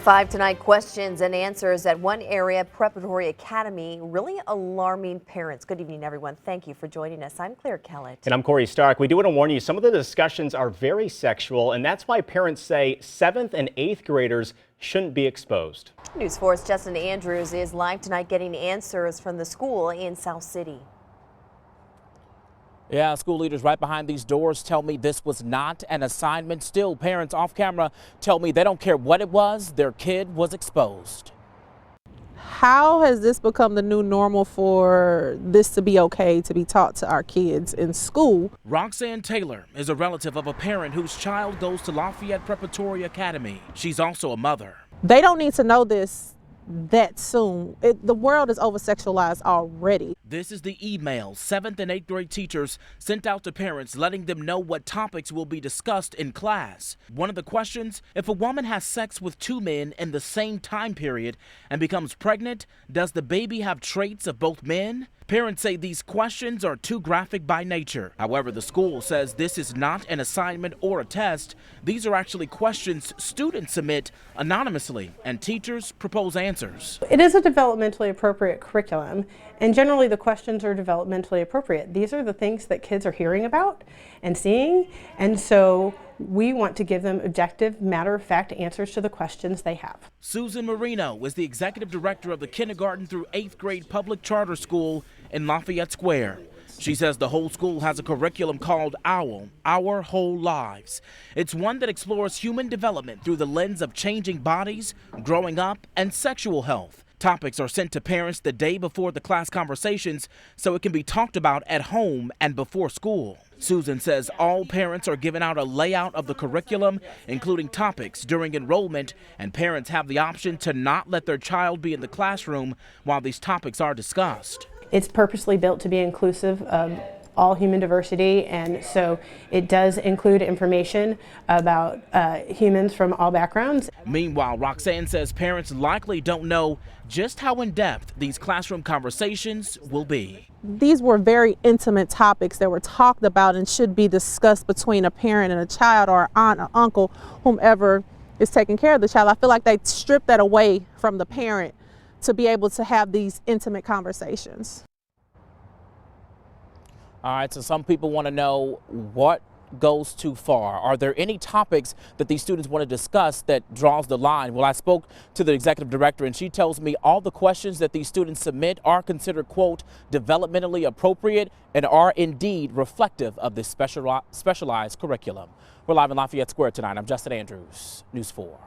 5 tonight, questions and answers at one area preparatory academy really alarming parents. Good evening, everyone. Thank you for joining us. I'm Claire Kellett. And I'm Corey Stark. We do want to warn you, some of the discussions are very sexual, and that's why parents say 7th and 8th graders shouldn't be exposed. News 4's Justin Andrews is live tonight getting answers from the school in South City. Yeah, school leaders right behind these doors tell me this was not an assignment. Still, parents off camera tell me they don't care what it was, their kid was exposed. How has this become the new normal for this to be okay to be taught to our kids in school? Roxanne Taylor is a relative of a parent whose child goes to Lafayette Preparatory Academy. She's also a mother. They don't need to know this that soon. The world is over-sexualized already. This is the email 7th and 8th grade teachers sent out to parents letting them know what topics will be discussed in class. One of the questions, if a woman has sex with 2 men in the same time period and becomes pregnant, does the baby have traits of both men? Parents say these questions are too graphic by nature. However, the school says this is not an assignment or a test. These are actually questions students submit anonymously, and teachers propose answers. It is a developmentally appropriate curriculum, and generally the questions are developmentally appropriate. These are the things that kids are hearing about and seeing, and so we want to give them objective, matter-of-fact answers to the questions they have. Susan Marino is the executive director of the kindergarten through 8th grade public charter school in Lafayette Square. She says the whole school has a curriculum called OWL, Our Whole Lives. It's one that explores human development through the lens of changing bodies, growing up, and sexual health. Topics are sent to parents the day before the class conversations so it can be talked about at home and before school. Susan says all parents are given out a layout of the curriculum, including topics during enrollment, and parents have the option to not let their child be in the classroom while these topics are discussed. It's purposely built to be inclusive of all human diversity, and so it does include information about humans from all backgrounds. Meanwhile, Roxanne says parents likely don't know just how in-depth these classroom conversations will be. These were very intimate topics that were talked about and should be discussed between a parent and a child, or aunt or uncle, whomever is taking care of the child. I feel like they stripped that away from the parent to be able to have these intimate conversations. All right, so some people want to know what goes too far. Are there any topics that these students want to discuss that draws the line? Well, I spoke to the executive director, and she tells me all the questions that these students submit are considered, quote, developmentally appropriate and are indeed reflective of this specialized curriculum. We're live in Lafayette Square tonight. I'm Justin Andrews, News 4.